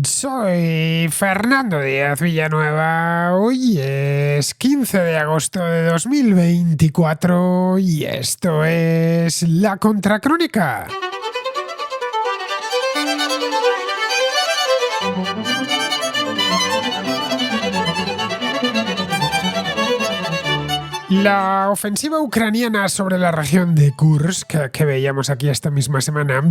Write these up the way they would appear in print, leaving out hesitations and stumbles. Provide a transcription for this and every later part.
Soy Fernando Díaz Villanueva. Hoy es 15 de agosto de 2024 y esto es La Contracrónica. La ofensiva ucraniana sobre la región de Kursk, que veíamos aquí esta misma semana,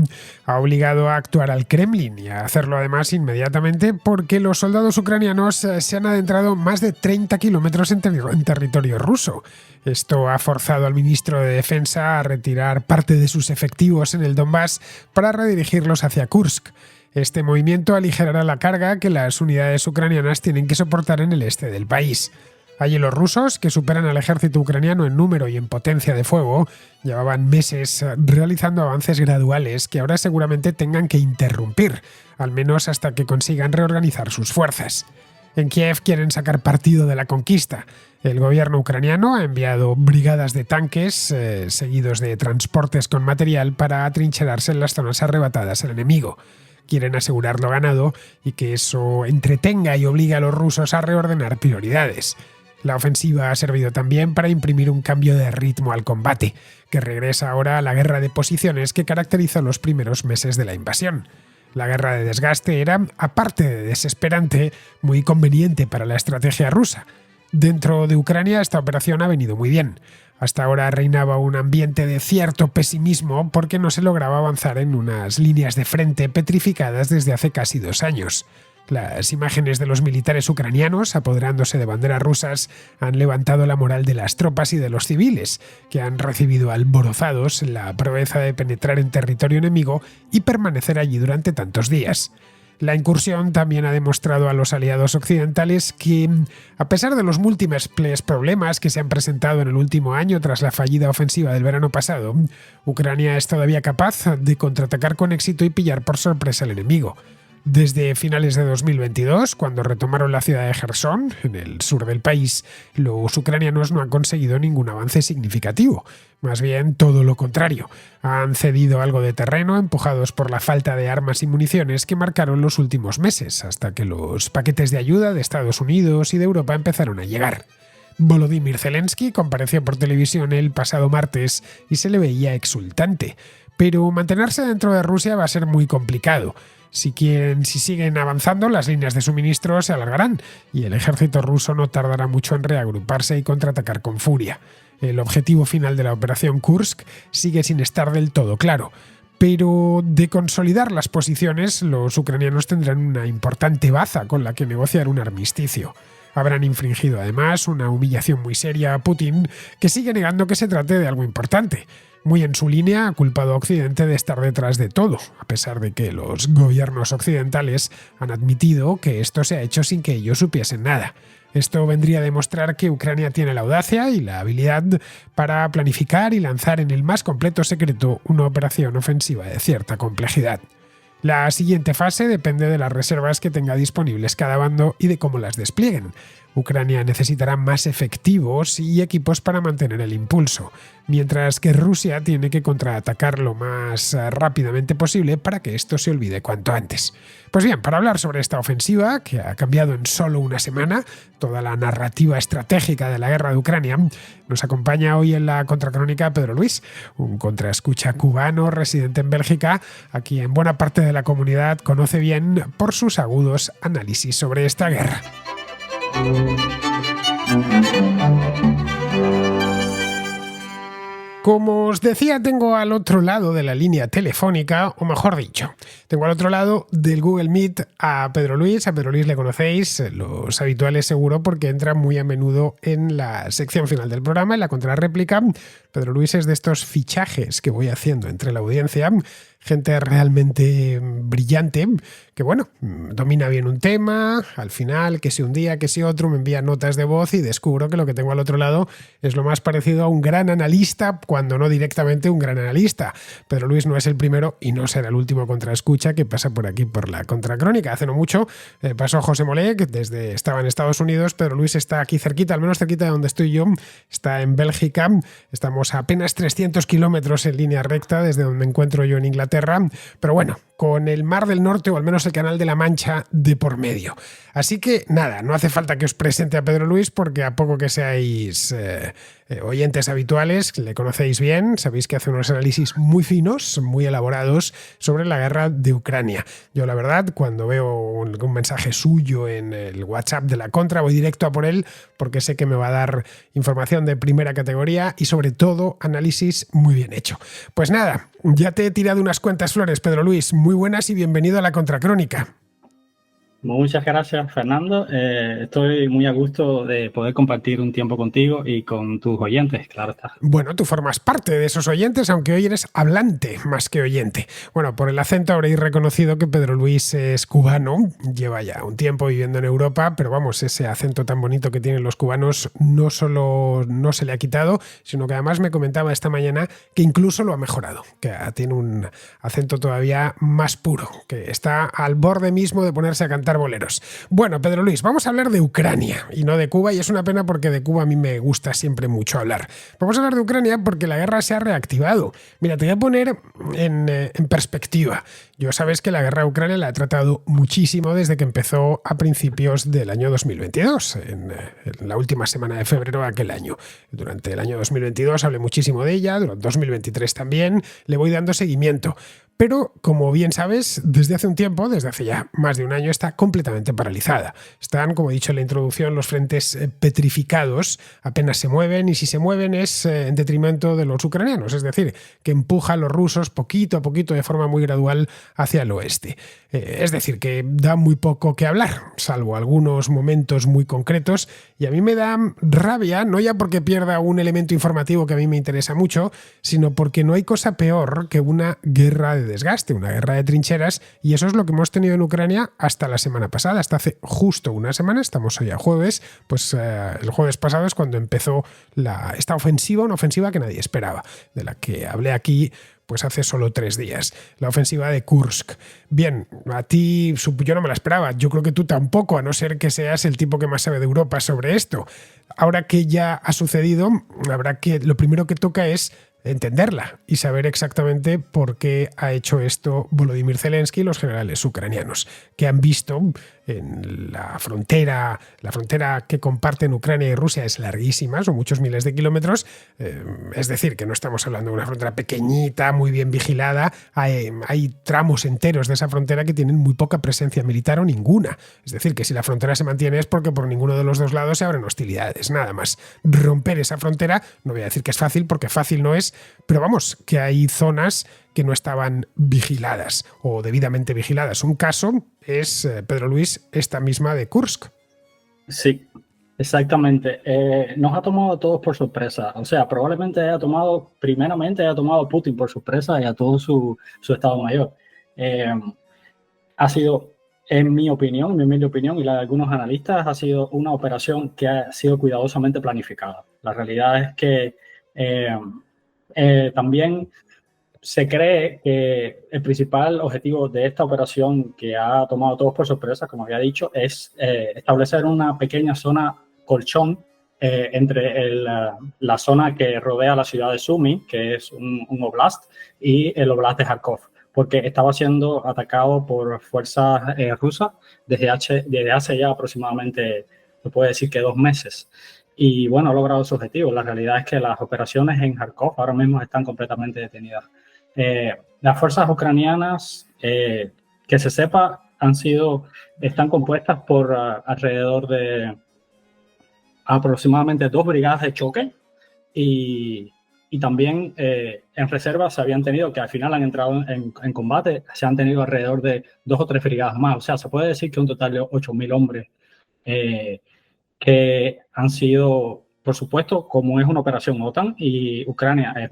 ha obligado a actuar al Kremlin y a hacerlo además inmediatamente porque los soldados ucranianos se han adentrado más de 30 kilómetros en territorio ruso. Esto ha forzado al ministro de Defensa a retirar parte de sus efectivos en el Donbass para redirigirlos hacia Kursk. Este movimiento aligerará la carga que las unidades ucranianas tienen que soportar en el este del país. Allí los rusos, que superan al ejército ucraniano en número y en potencia de fuego, llevaban meses realizando avances graduales que ahora seguramente tengan que interrumpir, al menos hasta que consigan reorganizar sus fuerzas. En Kiev quieren sacar partido de la conquista. El gobierno ucraniano ha enviado brigadas de tanques, seguidos de transportes con material, para atrincherarse en las zonas arrebatadas al enemigo. Quieren asegurar lo ganado y que eso entretenga y obligue a los rusos a reordenar prioridades. La ofensiva ha servido también para imprimir un cambio de ritmo al combate, que regresa ahora a la guerra de posiciones que caracterizó los primeros meses de la invasión. La guerra de desgaste era, aparte de desesperante, muy conveniente para la estrategia rusa. Dentro de Ucrania esta operación ha venido muy bien. Hasta ahora reinaba un ambiente de cierto pesimismo porque no se lograba avanzar en unas líneas de frente petrificadas desde hace casi 2 años. Las imágenes de los militares ucranianos apoderándose de banderas rusas han levantado la moral de las tropas y de los civiles, que han recibido alborozados la proeza de penetrar en territorio enemigo y permanecer allí durante tantos días. La incursión también ha demostrado a los aliados occidentales que, a pesar de los múltiples problemas que se han presentado en el último año tras la fallida ofensiva del verano pasado, Ucrania es todavía capaz de contraatacar con éxito y pillar por sorpresa al enemigo. Desde finales de 2022, cuando retomaron la ciudad de Jersón, en el sur del país, los ucranianos no han conseguido ningún avance significativo. Más bien todo lo contrario. Han cedido algo de terreno empujados por la falta de armas y municiones que marcaron los últimos meses, hasta que los paquetes de ayuda de Estados Unidos y de Europa empezaron a llegar. Volodymyr Zelensky compareció por televisión el pasado martes y se le veía exultante. Pero mantenerse dentro de Rusia va a ser muy complicado. Si siguen avanzando, las líneas de suministro se alargarán y el ejército ruso no tardará mucho en reagruparse y contraatacar con furia. El objetivo final de la operación Kursk sigue sin estar del todo claro, pero de consolidar las posiciones, los ucranianos tendrán una importante baza con la que negociar un armisticio. Habrán infringido además una humillación muy seria a Putin, que sigue negando que se trate de algo importante. Muy en su línea ha culpado a Occidente de estar detrás de todo, a pesar de que los gobiernos occidentales han admitido que esto se ha hecho sin que ellos supiesen nada. Esto vendría a demostrar que Ucrania tiene la audacia y la habilidad para planificar y lanzar en el más completo secreto una operación ofensiva de cierta complejidad. La siguiente fase depende de las reservas que tenga disponibles cada bando y de cómo las desplieguen. Ucrania necesitará más efectivos y equipos para mantener el impulso, mientras que Rusia tiene que contraatacar lo más rápidamente posible para que esto se olvide cuanto antes. Pues bien, para hablar sobre esta ofensiva, que ha cambiado en solo una semana toda la narrativa estratégica de la guerra de Ucrania, nos acompaña hoy en la Contracrónica Pedro Luis, un contraescucha cubano residente en Bélgica, a quien buena parte de la comunidad conoce bien por sus agudos análisis sobre esta guerra. Como os decía, tengo al otro lado de la línea telefónica, o mejor dicho, tengo al otro lado del Google Meet a Pedro Luis. A Pedro Luis le conocéis, los habituales seguro, porque entra muy a menudo en la sección final del programa, en la contrarréplica. Pedro Luis es de estos fichajes que voy haciendo entre la audiencia, gente realmente brillante, que bueno, domina bien un tema, al final, que si un día, que si otro, me envía notas de voz y descubro que lo que tengo al otro lado es lo más parecido a un gran analista, cuando no directamente un gran analista. Pedro Luis no es el primero y no será el último contraescucha que pasa por aquí por la Contracrónica. Hace no mucho pasó José Molé, que estaba en Estados Unidos. Pedro Luis está aquí cerquita, al menos cerquita de donde estoy yo, está en Bélgica. Estamos a apenas 300 kilómetros en línea recta desde donde me encuentro yo en Inglaterra. Pero bueno, con el Mar del Norte o al menos el Canal de la Mancha de por medio. Así que nada, no hace falta que os presente a Pedro Luis porque a poco que seáis oyentes habituales, le conocéis bien, sabéis que hace unos análisis muy finos, muy elaborados sobre la guerra de Ucrania. Yo la verdad, cuando veo un mensaje suyo en el WhatsApp de la Contra, voy directo a por él porque sé que me va a dar información de primera categoría y sobre todo análisis muy bien hecho. Pues nada, ya te he tirado unas cuantas flores, Pedro Luis, muy buenas y bienvenido a la Contracrónica. Muchas gracias, Fernando. Estoy muy a gusto de poder compartir un tiempo contigo y con tus oyentes, claro está. Bueno, tú formas parte de esos oyentes, aunque hoy eres hablante más que oyente. Bueno, por el acento habréis reconocido que Pedro Luis es cubano, lleva ya un tiempo viviendo en Europa, pero vamos, ese acento tan bonito que tienen los cubanos no solo no se le ha quitado, sino que además me comentaba esta mañana que incluso lo ha mejorado, que tiene un acento todavía más puro, que está al borde mismo de ponerse a cantar boleros. Bueno, Pedro Luis, vamos a hablar de Ucrania y no de Cuba, y es una pena porque de Cuba a mí me gusta siempre mucho hablar. Vamos a hablar de Ucrania porque la guerra se ha reactivado. Mira, te voy a poner en perspectiva. Yo sabes que la guerra de Ucrania la he tratado muchísimo desde que empezó a principios del año 2022, en la última semana de febrero de aquel año. Durante el año 2022 hablé muchísimo de ella, durante 2023 también, le voy dando seguimiento. Pero, como bien sabes, desde hace un tiempo, desde hace ya más de un año, está completamente paralizada. Están, como he dicho en la introducción, los frentes petrificados, apenas se mueven y si se mueven es en detrimento de los ucranianos, es decir, que empuja a los rusos poquito a poquito de forma muy gradual hacia el oeste. Es decir, que da muy poco que hablar, salvo algunos momentos muy concretos, y a mí me da rabia, no ya porque pierda un elemento informativo que a mí me interesa mucho, sino porque no hay cosa peor que una guerra de desgaste, una guerra de trincheras, y eso es lo que hemos tenido en Ucrania hasta la semana pasada, hasta hace justo una semana, estamos hoy a jueves, pues el jueves pasado es cuando empezó esta ofensiva, una ofensiva que nadie esperaba, de la que hablé aquí pues hace solo 3 días, la ofensiva de Kursk. Bien, a ti yo no me la esperaba, yo creo que tú tampoco, a no ser que seas el tipo que más sabe de Europa sobre esto. Ahora que ya ha sucedido, lo primero que toca es entenderla y saber exactamente por qué ha hecho esto Volodymyr Zelensky y los generales ucranianos, que han visto en la frontera que comparten Ucrania y Rusia es larguísima, son muchos miles de kilómetros, es decir, que no estamos hablando de una frontera pequeñita, muy bien vigilada, hay tramos enteros de esa frontera que tienen muy poca presencia militar o ninguna, es decir, que si la frontera se mantiene es porque por ninguno de los dos lados se abren hostilidades, nada más. Romper esa frontera, no voy a decir que es fácil porque fácil no es, pero vamos, que hay zonas que no estaban vigiladas o debidamente vigiladas. Un caso es, Pedro Luis, esta misma de Kursk. Sí, exactamente. Nos ha tomado a todos por sorpresa. O sea, probablemente primeramente haya tomado Putin por sorpresa y a todo su Estado Mayor. Ha sido, en mi opinión, mi humilde opinión y la de algunos analistas, ha sido una operación que ha sido cuidadosamente planificada. La realidad es que también se cree que el principal objetivo de esta operación, que ha tomado a todos por sorpresa, como había dicho, es establecer una pequeña zona colchón entre la zona que rodea la ciudad de Sumy, que es un oblast, y el oblast de Kharkov, porque estaba siendo atacado por fuerzas rusas desde hace ya aproximadamente, se puede decir que 2 meses. Y bueno, ha logrado su objetivo. La realidad es que las operaciones en Kharkov ahora mismo están completamente detenidas. Las fuerzas ucranianas, que se sepa, están compuestas por alrededor de aproximadamente 2 brigadas de choque y también en reserva se habían tenido, que al final han entrado en combate, se han tenido alrededor de 2 o 3 brigadas más. O sea, se puede decir que un total de 8.000 hombres que han sido, por supuesto, como es una operación OTAN y Ucrania es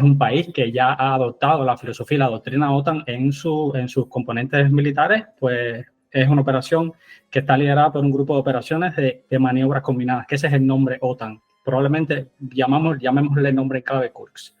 un país que ya ha adoptado la filosofía y la doctrina OTAN en sus componentes militares, pues es una operación que está liderada por un grupo de operaciones de maniobras combinadas, que ese es el nombre OTAN. Probablemente llamémosle el nombre en clave Kursk.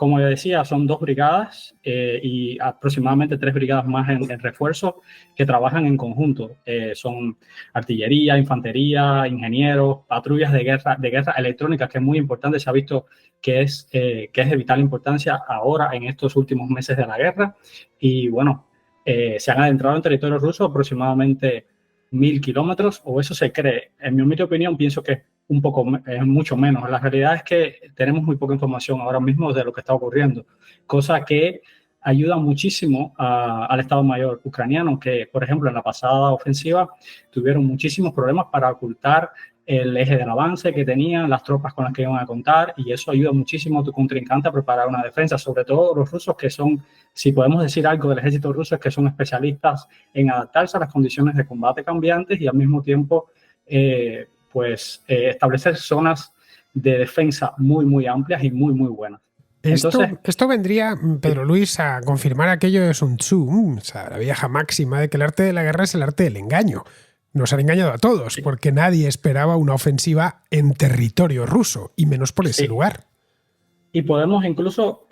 como decía, son 2 brigadas y aproximadamente 3 brigadas más en refuerzo que trabajan en conjunto. Son artillería, infantería, ingenieros, patrullas de guerra electrónica, que es muy importante. Se ha visto que es de vital importancia ahora en estos últimos meses de la guerra. Y bueno, se han adentrado en territorio ruso aproximadamente 1.000 kilómetros, o eso se cree. En mi humilde opinión, pienso que es mucho menos. La realidad es que tenemos muy poca información ahora mismo de lo que está ocurriendo, cosa que ayuda muchísimo al Estado Mayor ucraniano, que, por ejemplo, en la pasada ofensiva tuvieron muchísimos problemas para ocultar el eje del avance que tenían, las tropas con las que iban a contar, y eso ayuda muchísimo a tu contrincante a preparar una defensa, sobre todo los rusos, que son, si podemos decir algo del ejército ruso, es que son especialistas en adaptarse a las condiciones de combate cambiantes y al mismo tiempo establecer zonas de defensa muy, muy amplias y muy, muy buenas. Esto vendría, Pedro Luis, a confirmar aquello de Sun Tzu, o sea, la vieja máxima de que el arte de la guerra es el arte del engaño. Nos han engañado a todos, sí, porque nadie esperaba una ofensiva en territorio ruso, y menos por ese lugar. Y podemos incluso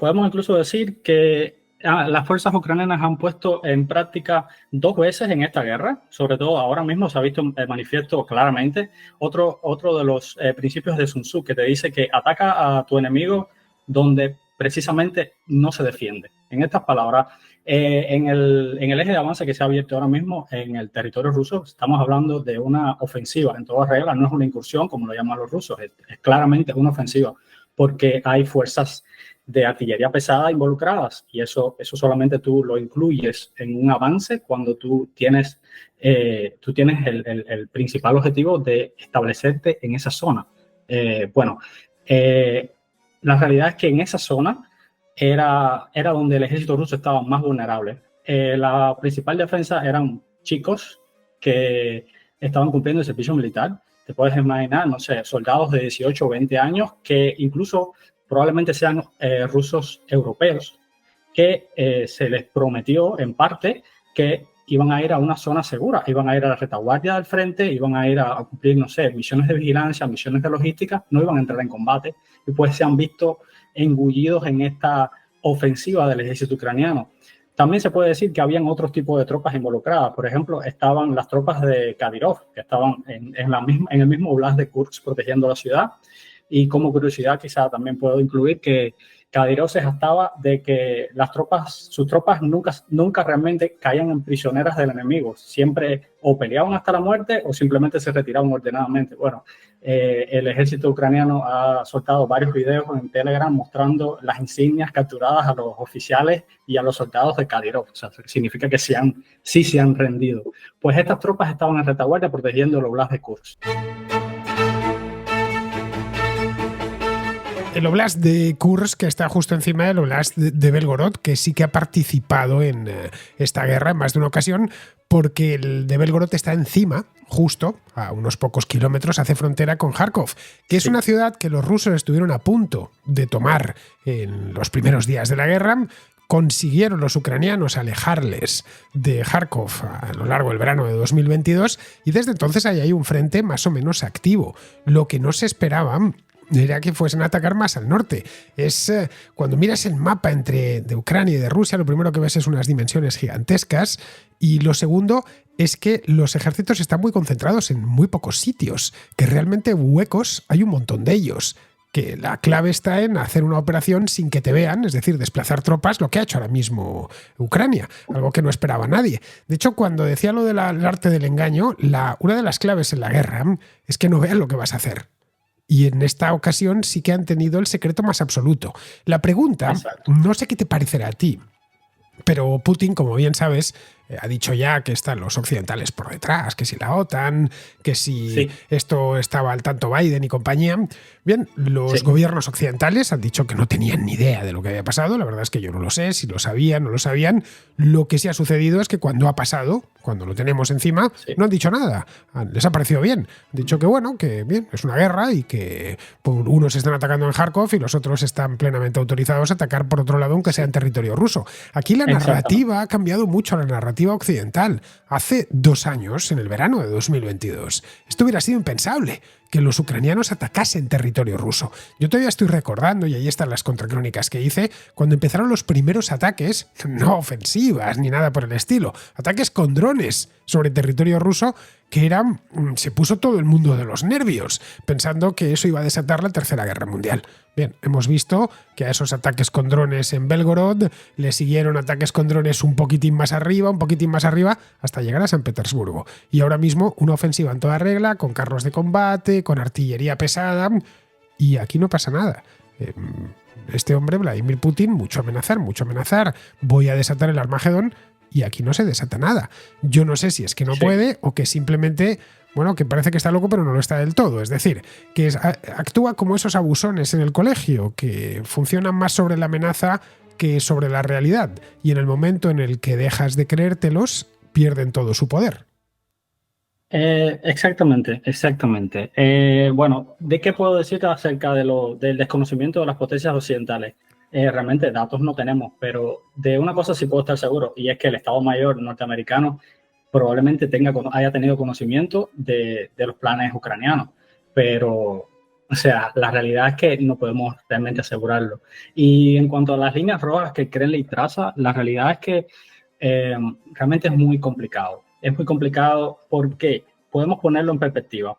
decir que las fuerzas ucranianas han puesto en práctica 2 veces en esta guerra, sobre todo ahora mismo se ha visto el manifiesto claramente, otro de los principios de Sun Tzu, que te dice que ataca a tu enemigo donde precisamente no se defiende. En estas palabras, en el eje de avance que se ha abierto ahora mismo en el territorio ruso, estamos hablando de una ofensiva en toda regla, no es una incursión como lo llaman los rusos, es claramente una ofensiva, porque hay fuerzas de artillería pesada involucradas, y eso solamente tú lo incluyes en un avance cuando tú tienes el principal objetivo de establecerte en esa zona. La realidad es que en esa zona era donde el ejército ruso estaba más vulnerable. La principal defensa eran chicos que estaban cumpliendo el servicio militar. Te puedes imaginar, no sé, soldados de 18 o 20 años que incluso probablemente sean rusos europeos, que se les prometió en parte que iban a ir a una zona segura, iban a ir a la retaguardia del frente, iban a ir a cumplir, no sé, misiones de vigilancia, misiones de logística, no iban a entrar en combate, y pues se han visto engullidos en esta ofensiva del ejército ucraniano. También se puede decir que habían otros tipos de tropas involucradas. Por ejemplo, estaban las tropas de Kadyrov, que estaban en el mismo oblast de Kursk protegiendo la ciudad. Y como curiosidad, quizá también puedo incluir que Kadyrov se jactaba de que sus tropas nunca realmente caían en prisioneras del enemigo. Siempre o peleaban hasta la muerte o simplemente se retiraban ordenadamente. Bueno, el ejército ucraniano ha soltado varios videos en Telegram mostrando las insignias capturadas a los oficiales y a los soldados de Kadyrov. O sea, significa que sí se han rendido. Pues estas tropas estaban en retaguardia protegiendo el oblast de Kursk. El Oblast de Kursk, que está justo encima del Oblast de Belgorod, que sí que ha participado en esta guerra en más de una ocasión, porque el de Belgorod está encima, justo a unos pocos kilómetros, hace frontera con Kharkov, que es una ciudad que los rusos estuvieron a punto de tomar en los primeros días de la guerra. Consiguieron los ucranianos alejarles de Kharkov a lo largo del verano de 2022, y desde entonces hay ahí un frente más o menos activo. Lo que no se esperaba era que fuesen a atacar más al norte. Cuando miras el mapa de Ucrania y de Rusia, lo primero que ves es unas dimensiones gigantescas, y lo segundo es que los ejércitos están muy concentrados en muy pocos sitios, que realmente huecos hay un montón de ellos, que la clave está en hacer una operación sin que te vean, es decir, desplazar tropas, lo que ha hecho ahora mismo Ucrania, algo que no esperaba nadie. De hecho, cuando decía lo del arte del engaño, una de las claves en la guerra es que no vean lo que vas a hacer. Y en esta ocasión sí que han tenido el secreto más absoluto. La pregunta, no sé qué te parecerá a ti, pero Putin, como bien sabes, ha dicho ya que están los occidentales por detrás, que si la OTAN, que si esto estaba al tanto Biden y compañía. Bien, los gobiernos occidentales han dicho que no tenían ni idea de lo que había pasado. La verdad es que yo no lo sé, si lo sabían, no lo sabían. Lo que sí ha sucedido es que cuando ha pasado, cuando lo tenemos encima, no han dicho nada. Les ha parecido bien. Han dicho que bueno, que bien, es una guerra y que unos están atacando en Kharkov y los otros están plenamente autorizados a atacar por otro lado, aunque sea en territorio ruso. Aquí la narrativa ha cambiado mucho, la narrativa normativa occidental. Hace 2 años, en el verano de 2022, esto hubiera sido impensable, que los ucranianos atacasen territorio ruso. Yo todavía estoy recordando, y ahí están las contracrónicas que hice, cuando empezaron los primeros ataques, no ofensivas ni nada por el estilo, ataques con drones sobre territorio ruso, que eran, se puso todo el mundo de los nervios, pensando que eso iba a desatar la Tercera Guerra Mundial. Bien, hemos visto que a esos ataques con drones en Belgorod le siguieron ataques con drones un poquitín más arriba, hasta llegar a San Petersburgo. Y ahora mismo una ofensiva en toda regla, con carros de combate, con artillería pesada, y aquí no pasa nada. Este hombre, Vladimir Putin, mucho amenazar, voy a desatar el Armagedón, y aquí no se desata nada. Yo no sé si es que no puede o que simplemente, bueno, que parece que está loco pero no lo está del todo. Es decir, que actúa como esos abusones en el colegio, que funcionan más sobre la amenaza que sobre la realidad. Y en el momento en el que dejas de creértelos, pierden todo su poder. Exactamente. Bueno, ¿de qué puedo decirte acerca del desconocimiento de las potencias occidentales? Realmente datos no tenemos, pero de una cosa sí puedo estar seguro, y es que el Estado Mayor norteamericano probablemente haya tenido conocimiento de los planes ucranianos, pero, o sea, la realidad es que no podemos realmente asegurarlo. Y en cuanto a las líneas rojas que Kremlin traza, la realidad es que realmente es muy complicado. Es muy complicado porque podemos ponerlo en perspectiva.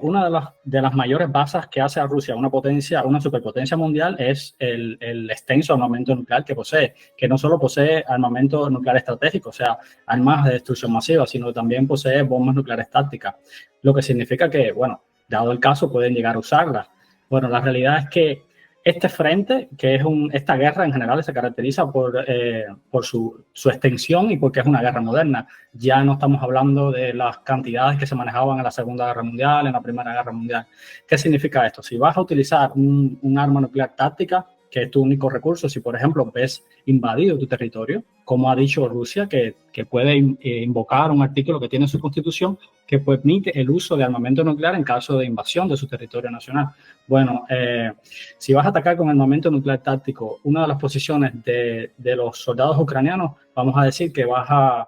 Una de las mayores bases que hace a Rusia una superpotencia mundial es el extenso armamento nuclear que posee, que no solo posee armamento nuclear estratégico, o sea, armas de destrucción masiva, sino también posee bombas nucleares tácticas, lo que significa que, bueno, dado el caso, pueden llegar a usarlas. Bueno, la realidad es que este frente, esta guerra en general se caracteriza por su extensión y porque es una guerra moderna. Ya no estamos hablando de las cantidades que se manejaban en la Segunda Guerra Mundial, en la Primera Guerra Mundial. ¿Qué significa esto? Si vas a utilizar un arma nuclear táctica, que es tu único recurso, si por ejemplo ves invadido tu territorio, como ha dicho Rusia, que puede invocar un artículo que tiene en su constitución que permite el uso de armamento nuclear en caso de invasión de su territorio nacional. Bueno, si vas a atacar con armamento nuclear táctico una de las posiciones de los soldados ucranianos, vamos a decir que vas a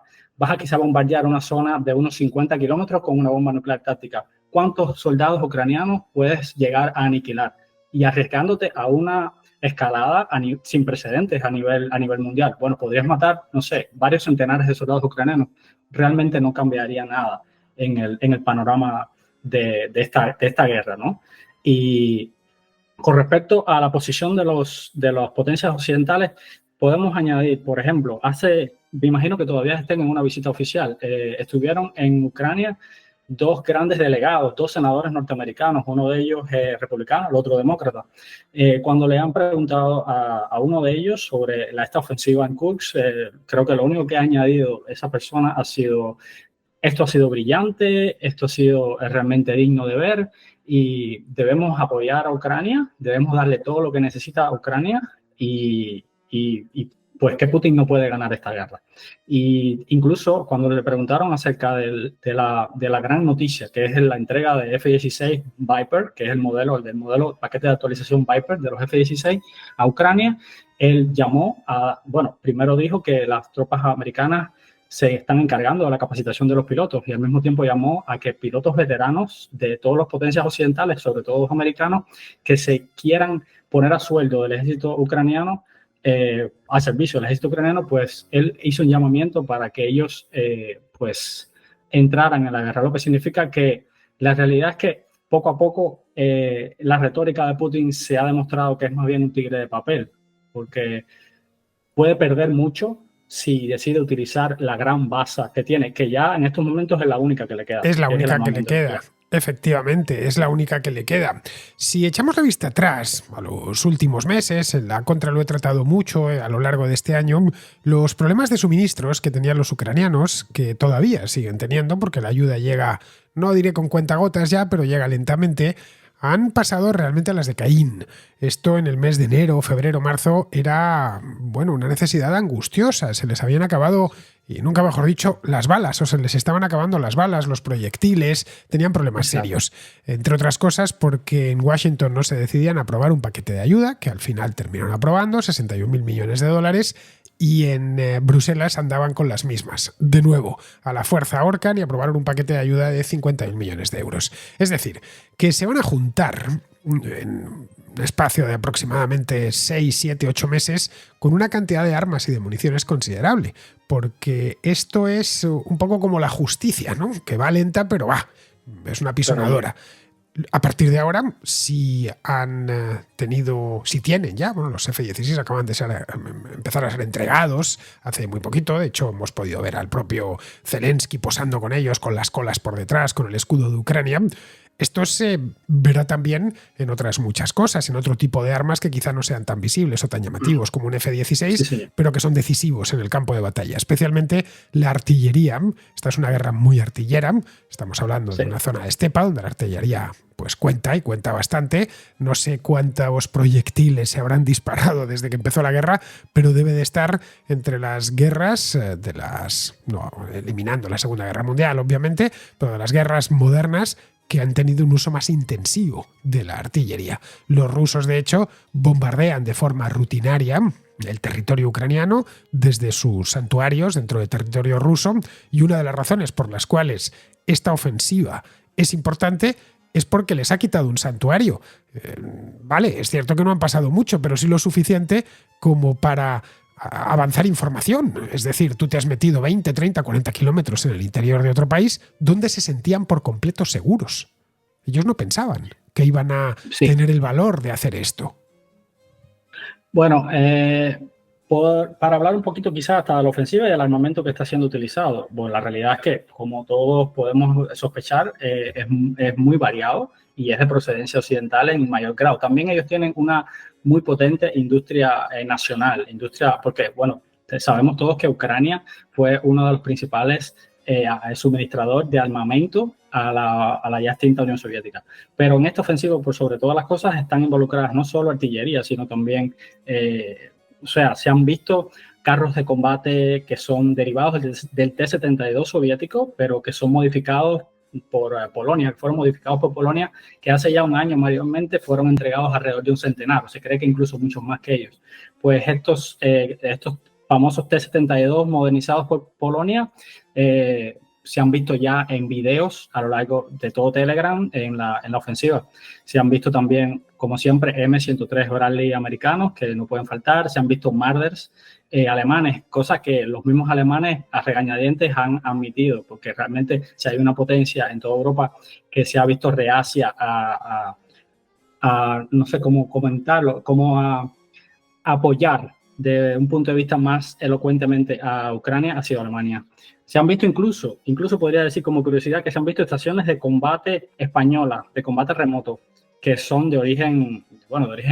quizá bombardear una zona de unos 50 kilómetros con una bomba nuclear táctica. ¿Cuántos soldados ucranianos puedes llegar a aniquilar? Y arriesgándote a una escalada sin precedentes a nivel mundial. Bueno, podrías matar, no sé, varios centenares de soldados ucranianos. Realmente no cambiaría nada en el panorama de esta guerra, ¿no? Y con respecto a la posición de las potencias occidentales, podemos añadir, por ejemplo, me imagino que todavía estén en una visita oficial, estuvieron en Ucrania 2 grandes delegados, 2 senadores norteamericanos, uno de ellos republicano, el otro demócrata. Cuando le han preguntado a uno de ellos sobre esta ofensiva en Kursk, creo que lo único que ha añadido esa persona ha sido: esto ha sido brillante, esto ha sido realmente digno de ver y debemos apoyar a Ucrania, debemos darle todo lo que necesita a Ucrania y pues que Putin no puede ganar esta guerra. Y incluso cuando le preguntaron acerca de la gran noticia, que es la entrega de F-16 Viper, que es el modelo paquete de actualización Viper de los F-16 a Ucrania, él primero dijo que las tropas americanas se están encargando de la capacitación de los pilotos y al mismo tiempo llamó a que pilotos veteranos de todas las potencias occidentales, sobre todo los americanos, que se quieran poner a sueldo del ejército ucraniano, al servicio del ejército ucraniano, pues él hizo un llamamiento para que ellos pues entraran en la guerra, lo que significa que la realidad es que poco a poco la retórica de Putin se ha demostrado que es más bien un tigre de papel, porque puede perder mucho si decide utilizar la gran base que tiene, que ya en estos momentos es la única que le queda. Es la única que le queda. Efectivamente, es la única que le queda. Si echamos la vista atrás a los últimos meses, en la contra lo he tratado mucho a lo largo de este año, los problemas de suministros que tenían los ucranianos, que todavía siguen teniendo, porque la ayuda llega, no diré con cuentagotas ya, pero llega lentamente, han pasado realmente a las de Caín. Esto en el mes de enero, febrero, marzo era, bueno, una necesidad angustiosa. Se les habían acabado, y nunca mejor dicho, las balas, o se les estaban acabando las balas, los proyectiles, tenían problemas serios. Entre otras cosas porque en Washington no se decidían a aprobar un paquete de ayuda, que al final terminaron aprobando, 61.000 millones de dólares, y en Bruselas andaban con las mismas. De nuevo, a la fuerza ahorcan y aprobaron un paquete de ayuda de 50.000 millones de euros. Es decir, que se van a juntar en un espacio de aproximadamente 6, 7, 8 meses con una cantidad de armas y de municiones considerable, porque esto es un poco como la justicia, ¿no? Que va lenta, pero va, es una pisonadora. A partir de ahora, si tienen ya, bueno, los F-16 acaban de empezar a ser entregados hace muy poquito. De hecho, hemos podido ver al propio Zelensky posando con ellos, con las colas por detrás, con el escudo de Ucrania. Esto se verá también en otras muchas cosas, en otro tipo de armas que quizá no sean tan visibles o tan llamativos como un F-16, sí, pero que son decisivos en el campo de batalla, especialmente la artillería. Esta es una guerra muy artillera, estamos hablando de una zona de estepa donde la artillería pues cuenta y cuenta bastante. No sé cuántos proyectiles se habrán disparado desde que empezó la guerra, pero debe de estar entre las guerras eliminando la Segunda Guerra Mundial, obviamente, pero de las guerras modernas que han tenido un uso más intensivo de la artillería. Los rusos, de hecho, bombardean de forma rutinaria el territorio ucraniano desde sus santuarios dentro del territorio ruso, y una de las razones por las cuales esta ofensiva es importante es porque les ha quitado un santuario. Vale, es cierto que no han pasado mucho, pero sí lo suficiente como para avanzar información. Es decir, tú te has metido 20, 30, 40 kilómetros en el interior de otro país donde se sentían por completo seguros. Ellos no pensaban que iban a tener el valor de hacer esto. Bueno, para hablar un poquito quizás hasta de la ofensiva y del armamento que está siendo utilizado, bueno, la realidad es que, como todos podemos sospechar, es muy variado y es de procedencia occidental en mayor grado. También ellos tienen una muy potente industria nacional, porque, bueno, sabemos todos que Ucrania fue uno de los principales suministradores de armamento a la ya extinta Unión Soviética. Pero en esta ofensiva, por sobre todas las cosas, están involucradas no solo artillería, sino también, se han visto carros de combate que son derivados del T-72 soviético, pero que son modificados por Polonia, que fueron modificados por Polonia, que hace ya un año mayormente fueron entregados alrededor de un centenar. Se cree que incluso muchos más que ellos. Pues estos famosos T-72 modernizados por Polonia se han visto ya en videos a lo largo de todo Telegram en la ofensiva. Se han visto también, como siempre, M103 Bradley americanos, que no pueden faltar. Se han visto Marders alemanes, cosas que los mismos alemanes a regañadientes han admitido, porque realmente si hay una potencia en toda Europa que se ha visto reacia a no sé cómo comentarlo, como a apoyar de un punto de vista más elocuentemente a Ucrania, ha sido Alemania. Se han visto incluso podría decir como curiosidad, que se han visto estaciones de combate españolas, de combate remoto, que son de origen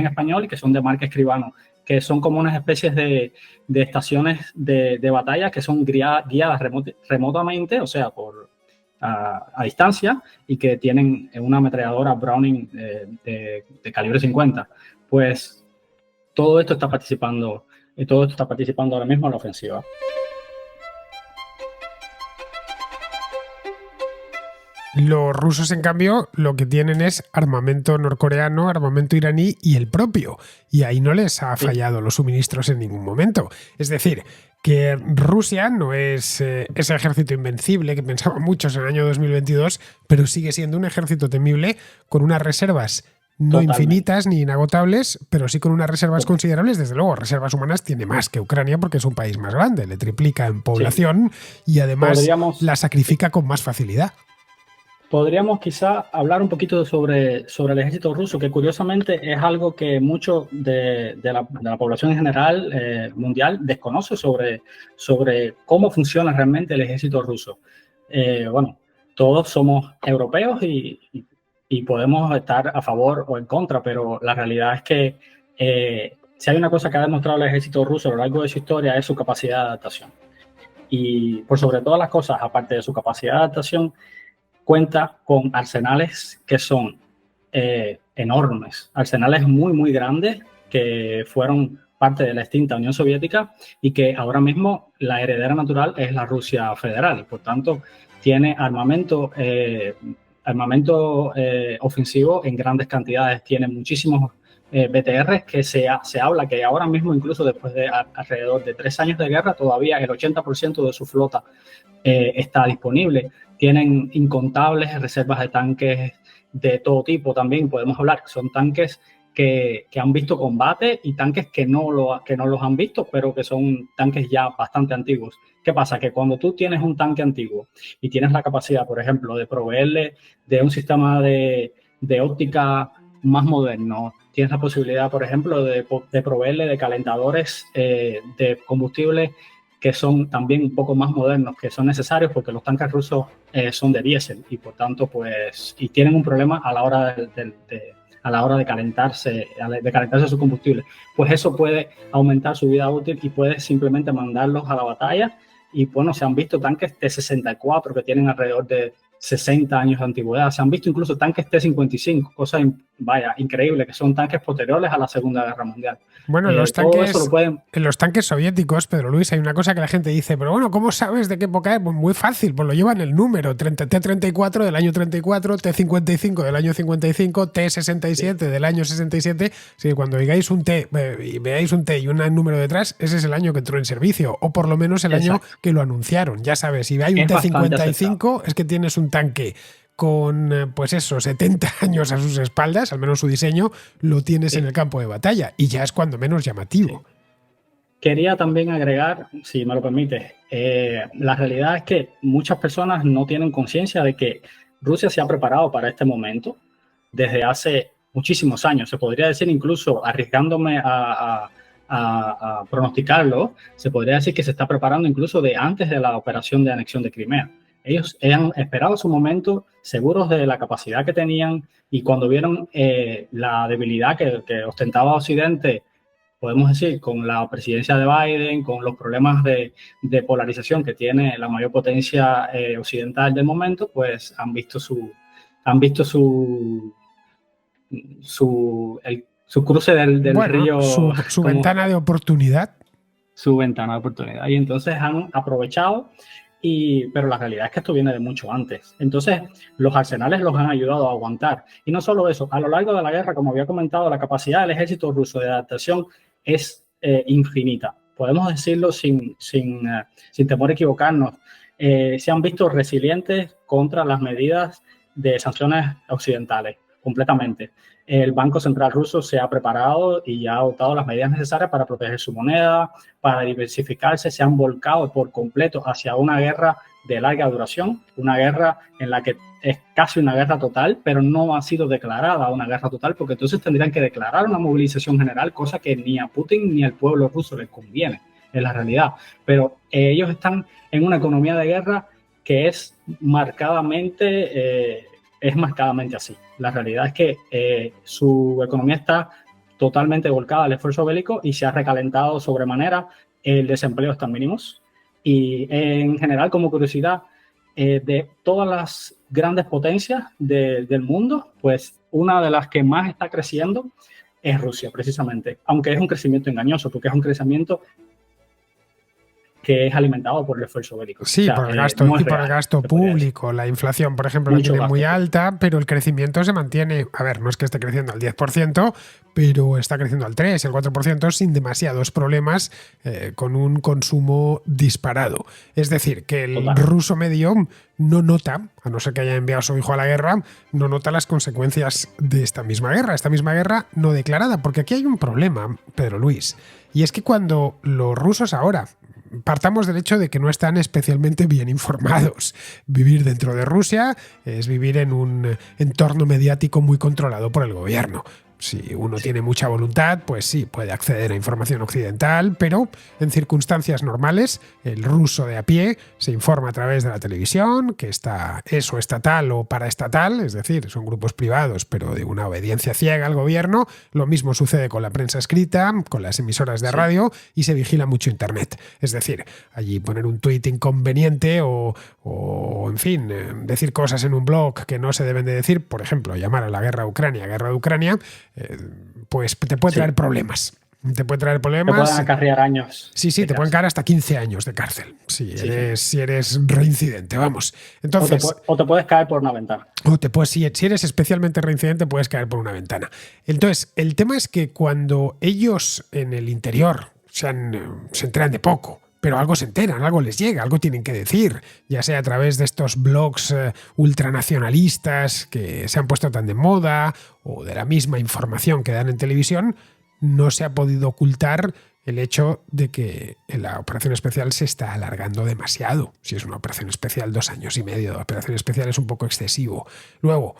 español y que son de marca Escribano, que son como unas especies de estaciones de batalla que son guiadas remotamente, o sea, a distancia, y que tienen una ametralladora Browning de calibre 50. Pues todo esto está participando ahora mismo en la ofensiva. Los rusos, en cambio, lo que tienen es armamento norcoreano, armamento iraní y el propio. Y ahí no les ha fallado los suministros en ningún momento. Es decir, que Rusia no es ese ejército invencible que pensaban muchos en el año 2022, pero sigue siendo un ejército temible con unas reservas no infinitas ni inagotables, pero sí con unas reservas considerables. Desde luego, reservas humanas tiene más que Ucrania porque es un país más grande, le triplica en población y además la sacrifica con más facilidad. Podríamos quizá hablar un poquito sobre el ejército ruso, que curiosamente es algo que mucho de la población en general mundial desconoce sobre cómo funciona realmente el ejército ruso. Bueno, todos somos europeos y podemos estar a favor o en contra, pero la realidad es que si hay una cosa que ha demostrado el ejército ruso a lo largo de su historia es su capacidad de adaptación. Y por sobre todas las cosas, aparte de su capacidad de adaptación, cuenta con arsenales que son enormes, arsenales muy, muy grandes que fueron parte de la extinta Unión Soviética y que ahora mismo la heredera natural es la Rusia federal. Por tanto, tiene armamento ofensivo en grandes cantidades, tiene muchísimos BTR que se habla que ahora mismo, incluso después de alrededor de 3 años de guerra, todavía el 80% de su flota está disponible. Tienen incontables reservas de tanques de todo tipo también, podemos hablar, son tanques que han visto combate y tanques que no los han visto, pero que son tanques ya bastante antiguos. ¿Qué pasa? Que cuando tú tienes un tanque antiguo y tienes la capacidad, por ejemplo, de proveerle de un sistema de óptica más moderno, tienes la posibilidad, por ejemplo, de proveerle de calentadores de combustible que son también un poco más modernos, que son necesarios porque los tanques rusos son de diésel y por tanto, pues, y tienen un problema a la hora a la hora de calentarse su combustible. Pues eso puede aumentar su vida útil y puede simplemente mandarlos a la batalla. Y bueno, se han visto tanques T-64 que tienen alrededor de 60 años de antigüedad. Se han visto incluso tanques T-55, cosas, vaya, increíbles, que son tanques posteriores a la Segunda Guerra Mundial. Bueno, en los tanques soviéticos, Pedro Luis, hay una cosa que la gente dice, pero bueno, ¿cómo sabes de qué época es? Pues muy fácil, pues lo llevan el número, T-34 del año 34, T-55 del año 55, T-67 del año 67. Sí, cuando digáis un T y veáis un T y un número detrás, ese es el año que entró en servicio, o por lo menos el año que lo anunciaron. Ya sabes, si hay un T-55 es que tienes un tanque con, pues eso, 70 años a sus espaldas, al menos su diseño, lo tienes en el campo de batalla y ya es cuando menos llamativo. Sí. Quería también agregar, si me lo permite, la realidad es que muchas personas no tienen conciencia de que Rusia se ha preparado para este momento desde hace muchísimos años. Se podría decir, incluso arriesgándome a pronosticarlo, se podría decir que se está preparando incluso de antes de la operación de anexión de Crimea. Ellos han esperado su momento, seguros de la capacidad que tenían, y cuando vieron la debilidad que ostentaba Occidente, podemos decir, con la presidencia de Biden, con los problemas de polarización que tiene la mayor potencia occidental del momento, pues han visto su cruce del río. Su ventana de oportunidad. Su ventana de oportunidad. Y entonces han aprovechado. Pero la realidad es que esto viene de mucho antes. Entonces, los arsenales los han ayudado a aguantar. Y no solo eso, a lo largo de la guerra, como había comentado, la capacidad del ejército ruso de adaptación es infinita. Podemos decirlo sin temor a equivocarnos. Se han visto resilientes contra las medidas de sanciones occidentales, completamente. El Banco Central ruso se ha preparado y ha adoptado las medidas necesarias para proteger su moneda, para diversificarse. Se han volcado por completo hacia una guerra de larga duración, una guerra en la que es casi una guerra total, pero no ha sido declarada una guerra total, porque entonces tendrían que declarar una movilización general, cosa que ni a Putin ni al pueblo ruso les conviene, en la realidad. Pero ellos están en una economía de guerra que es marcadamente así. La realidad es que su economía está totalmente volcada al esfuerzo bélico y se ha recalentado sobremanera. El desempleo está en mínimos. Y en general, como curiosidad, de todas las grandes potencias del mundo, pues una de las que más está creciendo es Rusia, precisamente. Aunque es un crecimiento engañoso, porque es un crecimiento que es alimentado por el esfuerzo bélico. Sí, o sea, por el gasto, no y por el gasto público. La inflación, por ejemplo, la tiene muy alta, pero el crecimiento se mantiene. A ver, no es que esté creciendo al 10%, pero está creciendo al 3%, el 4% sin demasiados problemas, con un consumo disparado. Es decir, que el ruso medio no nota, a no ser que haya enviado a su hijo a la guerra, no nota las consecuencias de esta misma guerra no declarada, porque aquí hay un problema, Pedro Luis, y es que cuando los rusos ahora, partamos del hecho de que no están especialmente bien informados. Vivir dentro de Rusia es vivir en un entorno mediático muy controlado por el gobierno. Si uno tiene mucha voluntad, pues sí, puede acceder a información occidental, pero en circunstancias normales, el ruso de a pie se informa a través de la televisión, que es o estatal o paraestatal, es decir, son grupos privados, pero de una obediencia ciega al gobierno. Lo mismo sucede con la prensa escrita, con las emisoras de radio, y se vigila mucho Internet. Es decir, allí poner un tuit inconveniente o en fin, decir cosas en un blog que no se deben de decir, por ejemplo, llamar a la guerra de Ucrania, pues te puede traer problemas. Te puede traer Te problemas. pueden acarrear años. Sí, te pueden caer hasta 15 años de cárcel si eres reincidente, vamos. Entonces, O te puedes caer por una ventana. si eres especialmente reincidente, puedes caer por una ventana. Entonces, el tema es que cuando ellos en el interior se enteran de poco, pero algo se enteran, algo les llega, algo tienen que decir, ya sea a través de estos blogs ultranacionalistas que se han puesto tan de moda o de la misma información que dan en televisión, no se ha podido ocultar el hecho de que la operación especial se está alargando demasiado. Si es una operación especial, 2 años y medio de operación especial es un poco excesivo. Luego,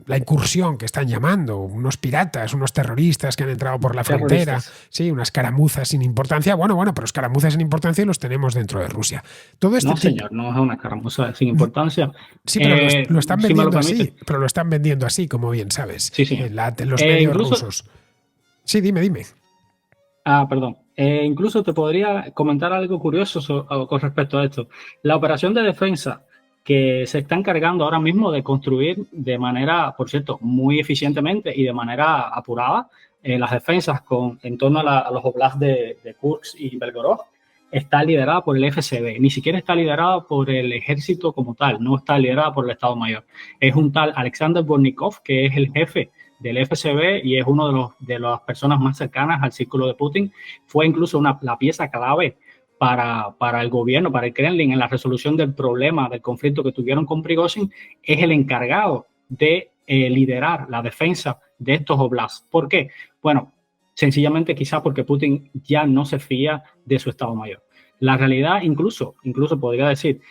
la incursión que están llamando, unos piratas, unos terroristas que han entrado por la frontera, sí, unas escaramuzas sin importancia. Bueno, pero escaramuzas sin importancia los tenemos dentro de Rusia. Todo este señor, no es una escaramuza sin importancia. Sí, pero lo están vendiendo así. Pero lo están vendiendo así, como bien sabes. Sí. Los medios rusos. Sí, dime. Perdón. Incluso te podría comentar algo curioso con respecto a esto. La operación de defensa que se está encargando ahora mismo de construir de manera, por cierto, muy eficientemente y de manera apurada, las defensas en torno a los oblasts de Kursk y Belgorod, está liderada por el FSB. Ni siquiera está liderada por el ejército como tal, no está liderada por el Estado Mayor. Es un tal Alexander Bornikov, que es el jefe del FSB y es uno de las personas más cercanas al círculo de Putin. Fue incluso la pieza clave para el gobierno, para el Kremlin, en la resolución del problema, del conflicto que tuvieron con Prigozhin. Es el encargado de liderar la defensa de estos oblasts. ¿Por qué? Bueno, sencillamente quizás porque Putin ya no se fía de su Estado Mayor. La realidad, incluso podría decir,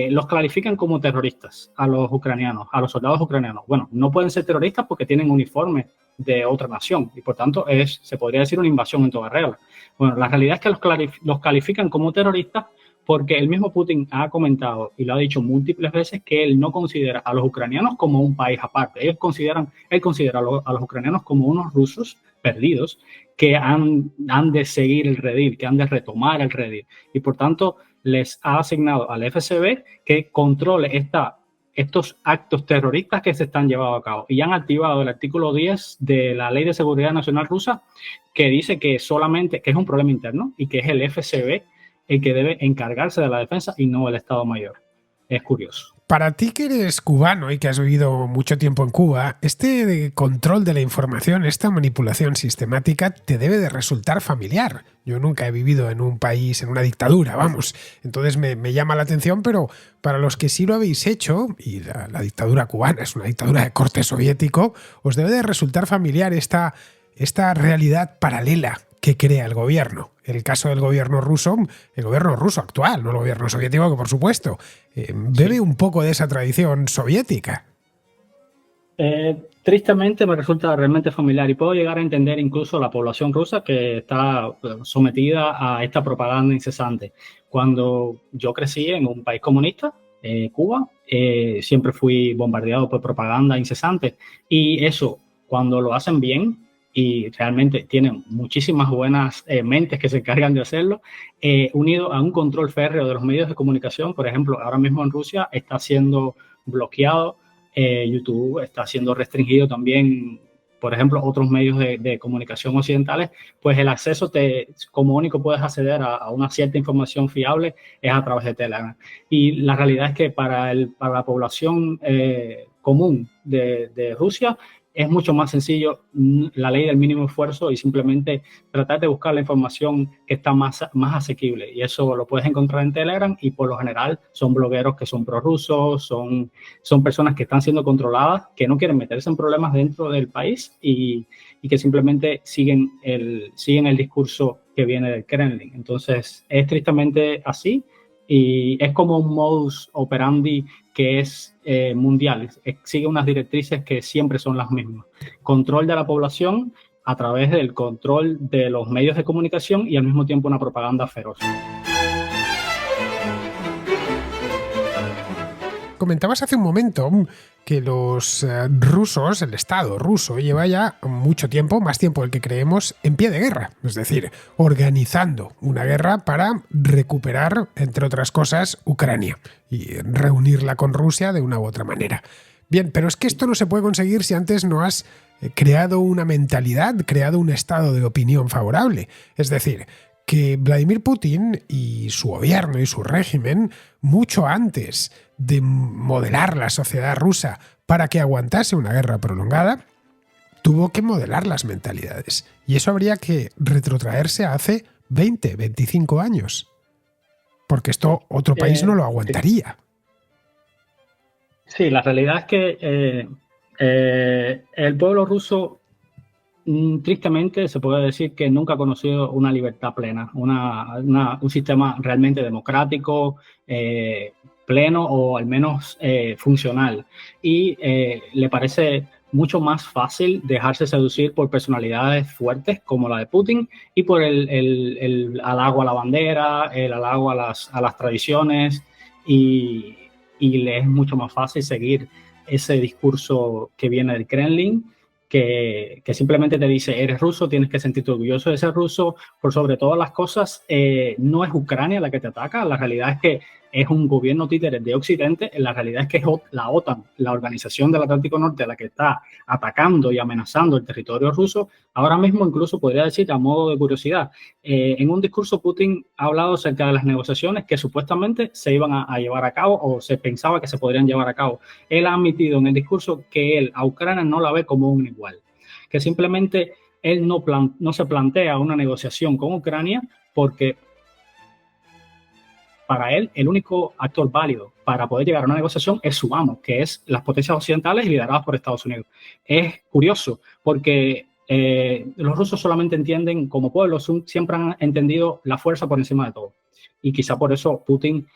los clarifican como terroristas a los ucranianos, a los soldados ucranianos. Bueno, no pueden ser terroristas porque tienen uniforme de otra nación y por tanto se podría decir una invasión en toda regla. Bueno, la realidad es que los califican como terroristas porque el mismo Putin ha comentado y lo ha dicho múltiples veces que él no considera a los ucranianos como un país aparte. Él considera a los ucranianos como unos rusos perdidos que han de seguir el redil, que han de retomar el redil y por tanto les ha asignado al FSB que controle estos actos terroristas que se están llevando a cabo. Y han activado el artículo 10 de la Ley de Seguridad Nacional Rusa, que dice que que es un problema interno y que es el FSB el que debe encargarse de la defensa y no el Estado Mayor. Es curioso. Para ti que eres cubano y que has vivido mucho tiempo en Cuba, este control de la información, esta manipulación sistemática, te debe de resultar familiar. Yo nunca he vivido en un país, en una dictadura, vamos. Entonces me llama la atención, pero para los que sí lo habéis hecho, y la dictadura cubana es una dictadura de corte soviético, os debe de resultar familiar esta realidad paralela que crea el gobierno. El caso del gobierno ruso actual, no el gobierno soviético, que por supuesto bebe un poco de esa tradición soviética. Tristemente me resulta realmente familiar y puedo llegar a entender incluso la población rusa que está sometida a esta propaganda incesante. Cuando yo crecí en un país comunista, Cuba, siempre fui bombardeado por propaganda incesante y eso, cuando lo hacen bien, y realmente tienen muchísimas buenas mentes que se encargan de hacerlo, unido a un control férreo de los medios de comunicación. Por ejemplo, ahora mismo en Rusia está siendo bloqueado YouTube, está siendo restringido también, por ejemplo, otros medios de comunicación occidentales, pues el acceso como único puedes acceder a una cierta información fiable es a través de Telegram. Y la realidad es que para la población común de Rusia, es mucho más sencillo la ley del mínimo esfuerzo y simplemente tratar de buscar la información que está más asequible. Y eso lo puedes encontrar en Telegram y por lo general son blogueros que son prorrusos, son personas que están siendo controladas, que no quieren meterse en problemas dentro del país y que simplemente siguen el discurso que viene del Kremlin. Entonces es tristemente así y es como un modus operandi que es mundial, sigue unas directrices que siempre son las mismas. Control de la población a través del control de los medios de comunicación y al mismo tiempo una propaganda feroz. Comentabas hace un momento que los rusos, el Estado ruso, lleva ya mucho tiempo, más tiempo del que creemos, en pie de guerra. Es decir, organizando una guerra para recuperar, entre otras cosas, Ucrania y reunirla con Rusia de una u otra manera. Bien, pero es que esto no se puede conseguir si antes no has creado una mentalidad, creado un estado de opinión favorable. Es decir, que Vladimir Putin y su gobierno y su régimen, mucho antes de modelar la sociedad rusa para que aguantase una guerra prolongada, tuvo que modelar las mentalidades. Y eso habría que retrotraerse a hace 20, 25 años. Porque esto otro país no lo aguantaría. Sí, la realidad es que el pueblo ruso, tristemente, se puede decir que nunca ha conocido una libertad plena, un sistema realmente democrático, pleno o al menos funcional. Y le parece mucho más fácil dejarse seducir por personalidades fuertes como la de Putin y por el halago a la bandera, el halago a las tradiciones y le es mucho más fácil seguir ese discurso que viene del Kremlin, que simplemente te dice, eres ruso, tienes que sentirte orgulloso de ser ruso, por sobre todas las cosas. No es Ucrania la que te ataca, la realidad es que es un gobierno títere de Occidente, la realidad es que es la OTAN, la Organización del Atlántico Norte, la que está atacando y amenazando el territorio ruso. Ahora mismo incluso podría decir, a modo de curiosidad, en un discurso Putin ha hablado acerca de las negociaciones que supuestamente se iban a llevar a cabo o se pensaba que se podrían llevar a cabo. Él ha admitido en el discurso que él a Ucrania no la ve como un igual, que simplemente él no se plantea una negociación con Ucrania porque para él el único actor válido para poder llegar a una negociación es su amo, que es las potencias occidentales lideradas por Estados Unidos. Es curioso porque los rusos solamente entienden, como pueblo, siempre han entendido la fuerza por encima de todo. Y quizá por eso Putin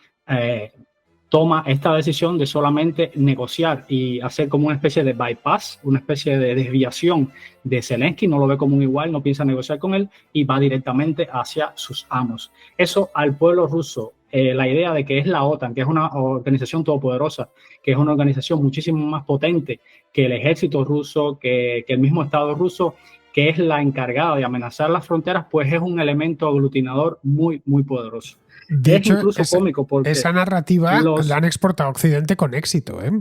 toma esta decisión de solamente negociar y hacer como una especie de bypass, una especie de desviación de Zelensky, no lo ve como un igual, no piensa negociar con él y va directamente hacia sus amos. Eso al pueblo ruso, la idea de que es la OTAN, que es una organización todopoderosa, que es una organización muchísimo más potente que el ejército ruso, que el mismo Estado ruso, que es la encargada de amenazar las fronteras, pues es un elemento aglutinador muy, muy poderoso. De hecho, incluso cómico porque esa narrativa la han exportado a Occidente con éxito, ¿eh?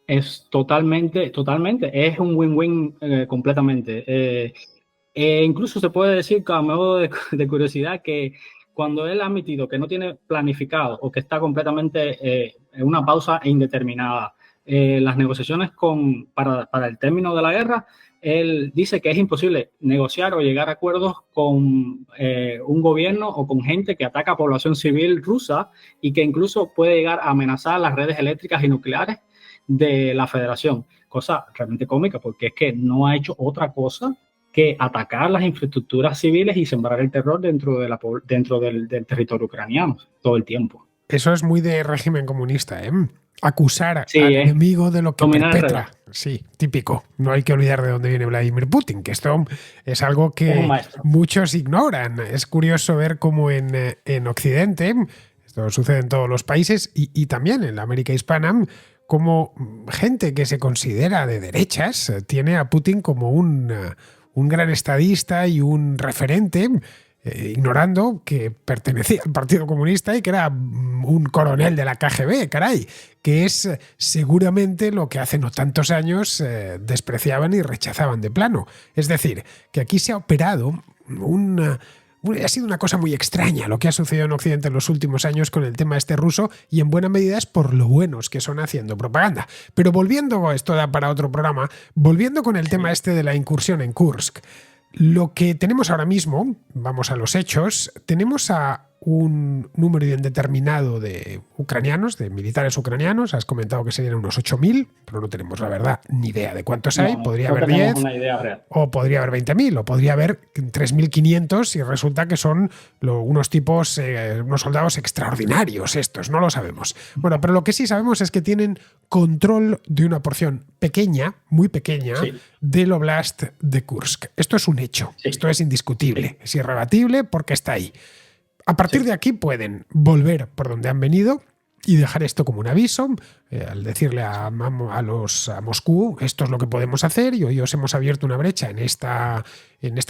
Es totalmente, es un win-win completamente. Incluso se puede decir, a modo de curiosidad, que cuando él ha admitido que no tiene planificado o que está completamente en una pausa indeterminada las negociaciones para el término de la guerra, él dice que es imposible negociar o llegar a acuerdos con un gobierno o con gente que ataca a población civil rusa y que incluso puede llegar a amenazar las redes eléctricas y nucleares de la federación. Cosa realmente cómica porque es que no ha hecho otra cosa que atacar las infraestructuras civiles y sembrar el terror dentro del territorio ucraniano todo el tiempo. Eso es muy de régimen comunista, ¿eh? Acusar al enemigo de lo que perpetra. Sí, típico. No hay que olvidar de dónde viene Vladimir Putin, que esto es algo que muchos ignoran. Es curioso ver cómo en Occidente, esto sucede en todos los países y también en la América hispana, como gente que se considera de derechas tiene a Putin como un gran estadista y un referente, ignorando que pertenecía al Partido Comunista y que era un coronel de la KGB, caray, que es seguramente lo que hace no tantos años despreciaban y rechazaban de plano. Es decir, que aquí se ha operado ha sido una cosa muy extraña lo que ha sucedido en Occidente en los últimos años con el tema este ruso y en buena medida es por lo buenos que son haciendo propaganda. Pero volviendo, esto da para otro programa, volviendo con el tema este de la incursión en Kursk, lo que tenemos ahora mismo, vamos a los hechos, tenemos a un número indeterminado de ucranianos, de militares ucranianos. Has comentado que serían unos 8.000, pero no tenemos la verdad ni idea de cuántos hay. Podría haber 10, o podría haber 20.000, o podría haber 3.500 y resulta que son unos tipos, unos soldados extraordinarios estos, no lo sabemos. Bueno, pero lo que sí sabemos es que tienen control de una porción pequeña, muy pequeña, del Oblast de Kursk. Esto es un hecho, esto es indiscutible, es irrebatible porque está ahí. A partir de aquí pueden volver por donde han venido y dejar esto como un aviso, al decirle a Moscú, esto es lo que podemos hacer y hoy os hemos abierto una brecha en esta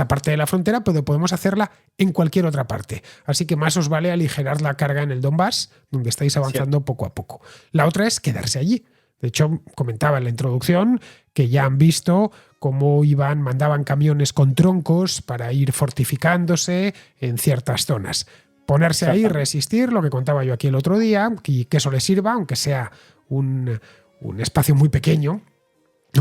parte de la frontera, pero podemos hacerla en cualquier otra parte. Así que más os vale aligerar la carga en el Donbass, donde estáis avanzando poco a poco. La otra es quedarse allí. De hecho, comentaba en la introducción que ya han visto cómo mandaban camiones con troncos para ir fortificándose en ciertas zonas. Ponerse ahí, resistir, lo que contaba yo aquí el otro día, y que eso les sirva, aunque sea un espacio muy pequeño,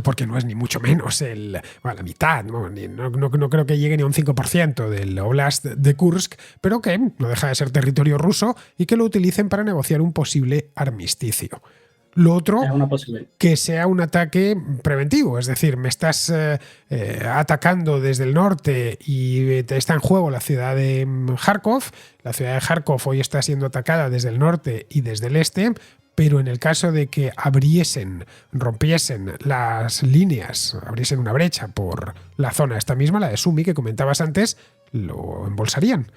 porque no es ni mucho menos la mitad, no creo que llegue ni a un 5% del Oblast de Kursk, pero que no deja de ser territorio ruso y que lo utilicen para negociar un posible armisticio. Lo otro, que sea un ataque preventivo, es decir, me estás atacando desde el norte y está en juego la ciudad de Kharkov. La ciudad de Kharkov hoy está siendo atacada desde el norte y desde el este, pero en el caso de que rompiesen las líneas, abriesen una brecha por la zona esta misma, la de Sumy que comentabas antes, lo embolsarían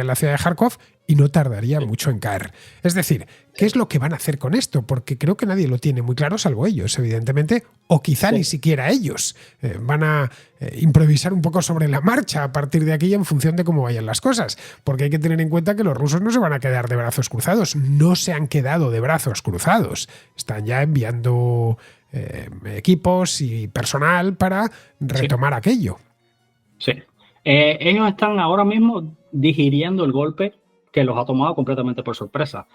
la ciudad de Kharkov y no tardaría mucho en caer. Es decir, ¿qué es lo que van a hacer con esto? Porque creo que nadie lo tiene muy claro, salvo ellos, evidentemente, o quizá ni siquiera ellos. Van a improvisar un poco sobre la marcha a partir de aquí en función de cómo vayan las cosas, porque hay que tener en cuenta que los rusos no se van a quedar de brazos cruzados, no se han quedado de brazos cruzados, están ya enviando equipos y personal para retomar aquello. Sí. Ellos están ahora mismo digiriendo el golpe que los ha tomado completamente por sorpresa.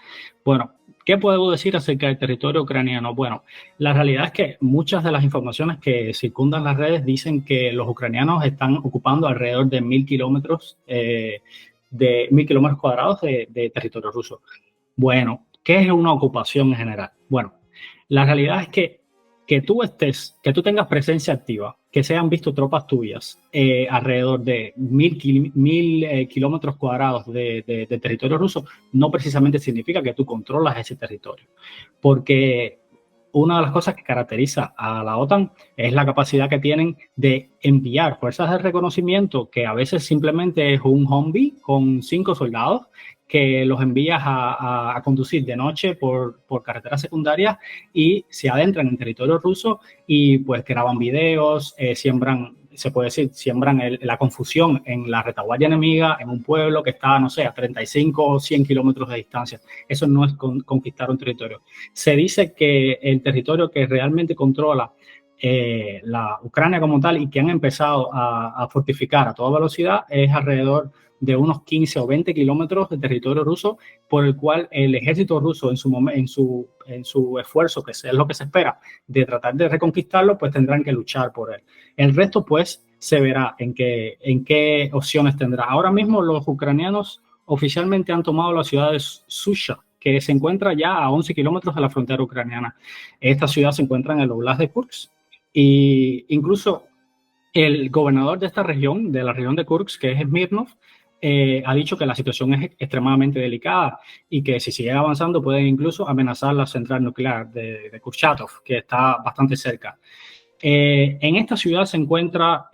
Bueno, ¿qué puedo decir acerca del territorio ucraniano? Bueno, la realidad es que muchas de las informaciones que circundan las redes dicen que los ucranianos están ocupando alrededor de 1.000 kilómetros cuadrados de territorio ruso. Bueno, ¿qué es una ocupación en general? Bueno, la realidad es que tú tengas presencia activa, que se han visto tropas tuyas alrededor de 1.000 kilómetros cuadrados de territorio ruso, no precisamente significa que tú controlas ese territorio. Porque una de las cosas que caracteriza a la OTAN es la capacidad que tienen de enviar fuerzas de reconocimiento, que a veces simplemente es un Humvee con 5 soldados, que los envías a conducir de noche por carreteras secundarias y se adentran en territorio ruso y pues graban videos, siembran la confusión en la retaguardia enemiga, en un pueblo que está, no sé, a 35 o 100 kilómetros de distancia. Eso no es conquistar un territorio. Se dice que el territorio que realmente controla la Ucrania como tal y que han empezado a fortificar a toda velocidad es alrededor de unos 15 o 20 kilómetros de territorio ruso, por el cual el ejército ruso en su esfuerzo, que es lo que se espera, de tratar de reconquistarlo, pues tendrán que luchar por él. El resto, pues, se verá en qué opciones tendrá. Ahora mismo los ucranianos oficialmente han tomado la ciudad de Susha, que se encuentra ya a 11 kilómetros de la frontera ucraniana. Esta ciudad se encuentra en el Oblast de Kursk y incluso el gobernador de esta región, de la región de Kursk, que es Smirnov, ha dicho que la situación es extremadamente delicada y que si sigue avanzando pueden incluso amenazar la central nuclear de Kurchatov, que está bastante cerca. En esta ciudad se encuentra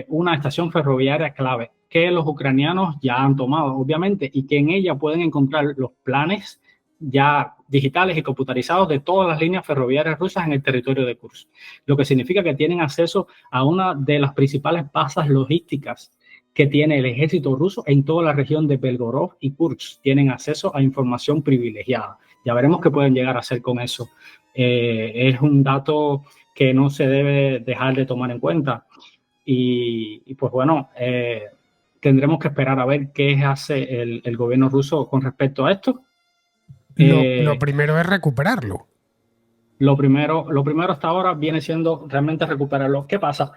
una estación ferroviaria clave que los ucranianos ya han tomado, obviamente, y que en ella pueden encontrar los planes ya digitales y computarizados de todas las líneas ferroviarias rusas en el territorio de Kursk, lo que significa que tienen acceso a una de las principales bases logísticas que tiene el ejército ruso en toda la región de Belgorod y Kursk. Tienen acceso a información privilegiada. Ya veremos qué pueden llegar a hacer con eso. Es un dato que no se debe dejar de tomar en cuenta. Y pues bueno, tendremos que esperar a ver qué hace el gobierno ruso con respecto a esto. Lo primero es recuperarlo. Lo primero hasta ahora viene siendo realmente recuperarlo. ¿Qué pasa?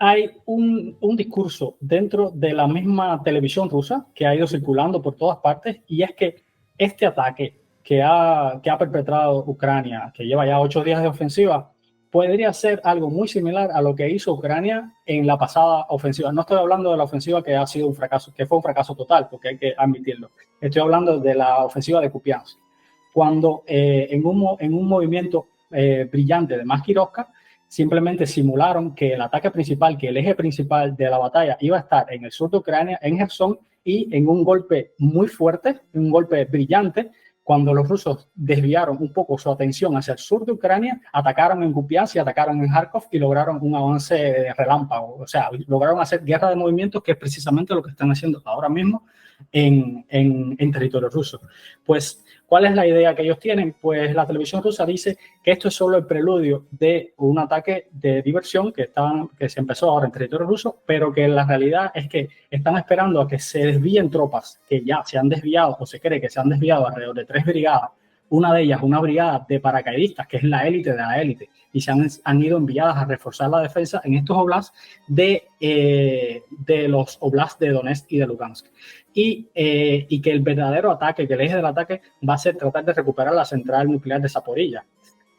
Hay un discurso dentro de la misma televisión rusa que ha ido circulando por todas partes, y es que este ataque que ha perpetrado Ucrania, que lleva ya 8 días de ofensiva, podría ser algo muy similar a lo que hizo Ucrania en la pasada ofensiva. No estoy hablando de la ofensiva que ha sido un fracaso, que fue un fracaso total, porque hay que admitirlo. Estoy hablando de la ofensiva de Kupiansk, cuando en un movimiento brillante de Maskirovka, simplemente simularon que el ataque principal, que el eje principal de la batalla iba a estar en el sur de Ucrania, en Gerson, y en un golpe muy fuerte, un golpe brillante, cuando los rusos desviaron un poco su atención hacia el sur de Ucrania, atacaron en Kupiansk y atacaron en Kharkov y lograron un avance relámpago. O sea, lograron hacer guerra de movimientos, que es precisamente lo que están haciendo ahora mismo en territorio ruso. Pues, ¿cuál es la idea que ellos tienen? Pues la televisión rusa dice que esto es solo el preludio de un ataque de diversión que se empezó ahora en territorio ruso, pero que la realidad es que están esperando a que se desvíen tropas que ya se han desviado o se cree que se han desviado alrededor de 3 brigadas. Una de ellas, una brigada de paracaidistas, que es la élite de la élite, y se han ido enviadas a reforzar la defensa en estos oblasts de los oblasts de Donetsk y de Lugansk. Y que el verdadero ataque, que el eje del ataque va a ser tratar de recuperar la central nuclear de Zaporilla,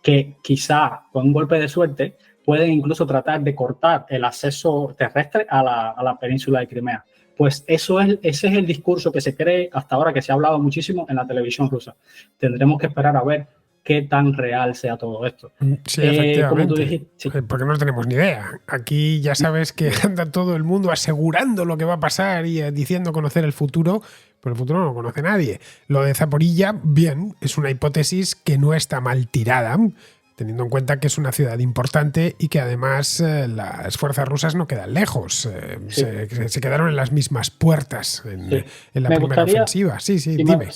que quizá con un golpe de suerte pueden incluso tratar de cortar el acceso terrestre a la península de Crimea. Pues ese es el discurso que se cree hasta ahora, que se ha hablado muchísimo en la televisión rusa. Tendremos que esperar a ver qué tan real sea todo esto. Sí, efectivamente. Como tú dijiste, sí. Porque no tenemos ni idea. Aquí ya sabes que anda todo el mundo asegurando lo que va a pasar y diciendo conocer el futuro, pero el futuro no lo conoce nadie. Lo de Zaporilla, bien, es una hipótesis que no está mal tirada, teniendo en cuenta que es una ciudad importante y que además las fuerzas rusas no quedan lejos. Sí. Se quedaron en las mismas puertas en la primera ofensiva. Sí, dime.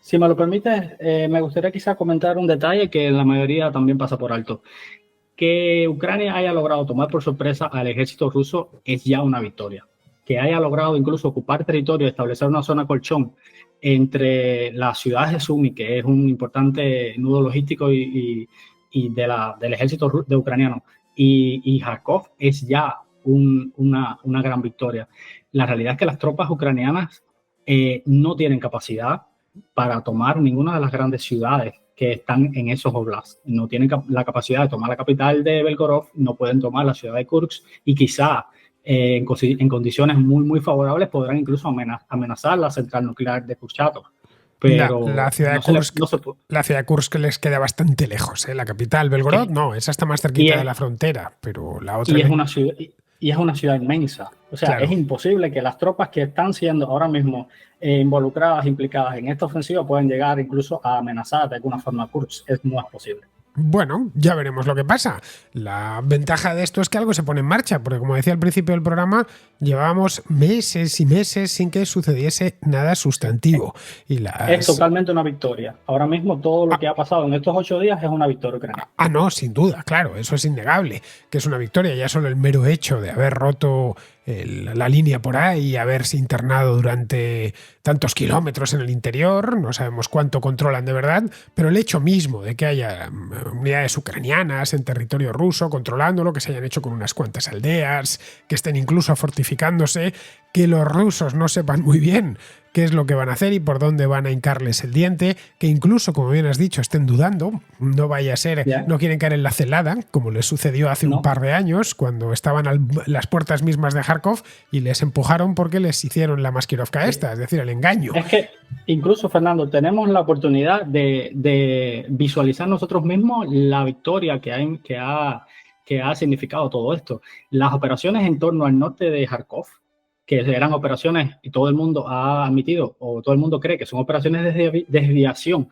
Si me lo permites, me gustaría quizá comentar un detalle que la mayoría también pasa por alto. Que Ucrania haya logrado tomar por sorpresa al ejército ruso es ya una victoria. Que haya logrado incluso ocupar territorio, establecer una zona colchón entre las ciudades de Sumy, que es un importante nudo logístico y del ejército ucraniano, y Kharkov es ya una gran victoria. La realidad es que las tropas ucranianas no tienen capacidad para tomar ninguna de las grandes ciudades que están en esos oblasts. No tienen la capacidad de tomar la capital de Belgorod, no pueden tomar la ciudad de Kursk y quizá en condiciones muy, muy favorables podrán incluso amenazar la central nuclear de Kurchatov. Pero la ciudad de Kursk les queda bastante lejos, ¿eh? La capital, Belgorod, no, esa está más cerquita de la frontera, pero la otra... Y es una ciudad inmensa. O sea, claro, es imposible que las tropas que están siendo ahora mismo involucradas, implicadas en esta ofensiva, puedan llegar incluso a amenazar de alguna forma a Kursk. No es posible. Bueno, ya veremos lo que pasa. La ventaja de esto es que algo se pone en marcha, porque como decía al principio del programa, llevábamos meses y meses sin que sucediese nada sustantivo. Es totalmente una victoria. Ahora mismo todo lo que ha pasado en estos 8 días es una victoria ucraniana. No, sin duda, claro, eso es innegable, que es una victoria. Ya solo el mero hecho de haber roto la línea por ahí y haberse internado durante tantos kilómetros en el interior, no sabemos cuánto controlan de verdad, pero el hecho mismo de que haya unidades ucranianas en territorio ruso controlándolo, que se hayan hecho con unas cuantas aldeas, que estén incluso fortificándose, que los rusos no sepan muy bien qué es lo que van a hacer y por dónde van a hincarles el diente, que incluso, como bien has dicho, estén dudando, no vaya a ser, no quieren caer en la celada, como les sucedió hace un par de años, cuando estaban a las puertas mismas de Kharkov y les empujaron porque les hicieron la maskirovka esta, es decir, el engaño. Es que incluso, Fernando, tenemos la oportunidad de visualizar nosotros mismos la victoria que ha significado todo esto. Las operaciones en torno al norte de Kharkov, que eran operaciones, y todo el mundo ha admitido, o todo el mundo cree que son operaciones de desviación,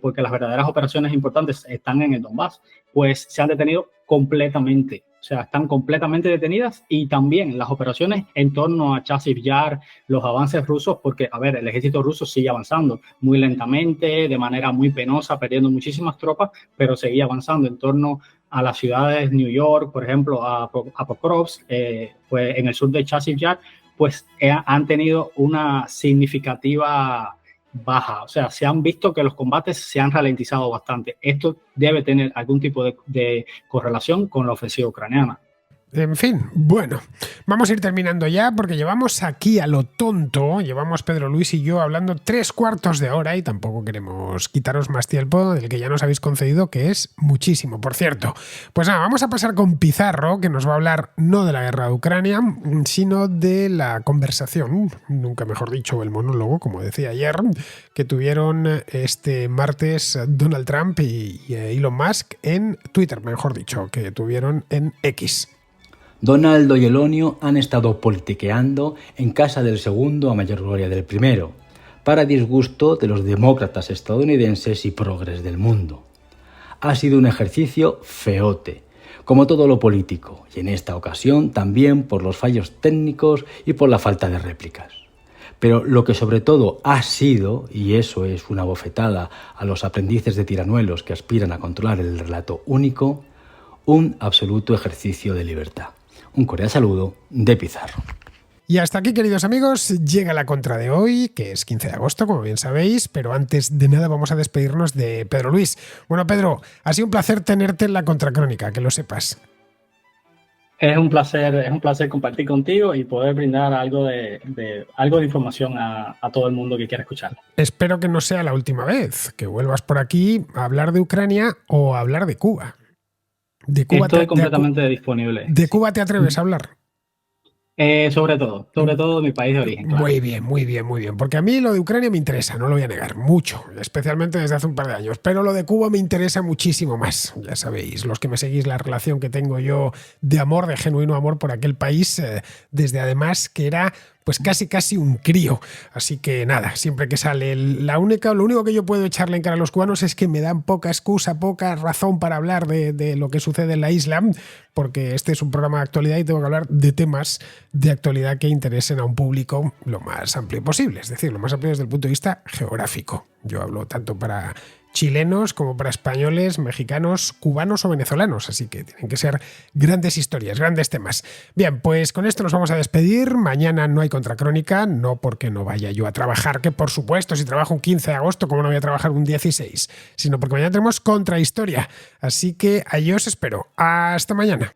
porque las verdaderas operaciones importantes están en el Donbass, pues se han detenido completamente. O sea, están completamente detenidas, y también las operaciones en torno a Chasiv Yar, los avances rusos, porque, a ver, el ejército ruso sigue avanzando muy lentamente, de manera muy penosa, perdiendo muchísimas tropas, pero seguía avanzando en torno a las ciudades de New York, por ejemplo, a Pokrovsk, pues en el sur de Chasiv Yar, pues han tenido una significativa baja. O sea, se han visto que los combates se han ralentizado bastante. Esto debe tener algún tipo de correlación con la ofensiva ucraniana. En fin, bueno, vamos a ir terminando ya porque llevamos aquí a lo tonto, llevamos Pedro Luis y yo hablando 3/4 de hora y tampoco queremos quitaros más tiempo del que ya nos habéis concedido, que es muchísimo, por cierto. Pues nada, vamos a pasar con Pizarro, que nos va a hablar no de la guerra de Ucrania, sino de la conversación, nunca mejor dicho, el monólogo, como decía ayer, que tuvieron este martes Donald Trump y Elon Musk en Twitter, mejor dicho, que tuvieron en X. Donaldo y Elonio han estado politiqueando en casa del segundo a mayor gloria del primero, para disgusto de los demócratas estadounidenses y progres del mundo. Ha sido un ejercicio feote, como todo lo político, y en esta ocasión también por los fallos técnicos y por la falta de réplicas. pero lo que sobre todo ha sido, y eso es una bofetada a los aprendices de tiranuelos que aspiran a controlar el relato único, un absoluto ejercicio de libertad. Un cordial saludo de Pizarro. Y hasta aquí, queridos amigos, llega la contra de hoy, que es 15 de agosto, como bien sabéis, pero antes de nada vamos a despedirnos de Pedro Luis. Bueno, Pedro, ha sido un placer tenerte en la Contracrónica, que lo sepas. Es un placer compartir contigo y poder brindar algo de información a todo el mundo que quiera escuchar. Espero que no sea la última vez que vuelvas por aquí a hablar de Ucrania o a hablar de Cuba. De Cuba Estoy completamente disponible. ¿De Cuba te atreves a hablar? Sobre todo mi país de origen. Claro. Muy bien, porque a mí lo de Ucrania me interesa, no lo voy a negar, mucho, especialmente desde hace un par de años, pero lo de Cuba me interesa muchísimo más. Ya sabéis, los que me seguís, la relación que tengo yo de amor, de genuino amor por aquel país, desde además que era pues casi un crío. Así que nada, siempre que sale lo único que yo puedo echarle en cara a los cubanos es que me dan poca excusa, poca razón para hablar de lo que sucede en la isla, porque este es un programa de actualidad y tengo que hablar de temas de actualidad que interesen a un público lo más amplio posible, es decir, lo más amplio desde el punto de vista geográfico. Yo hablo tanto para chilenos como para españoles, mexicanos, cubanos o venezolanos, así que tienen que ser grandes historias, grandes temas. Bien, pues con esto nos vamos a despedir. Mañana no hay Contracrónica, no porque no vaya yo a trabajar, que por supuesto si trabajo un 15 de agosto, como no voy a trabajar un 16, sino porque mañana tenemos Contrahistoria, así que allí os espero. Hasta mañana.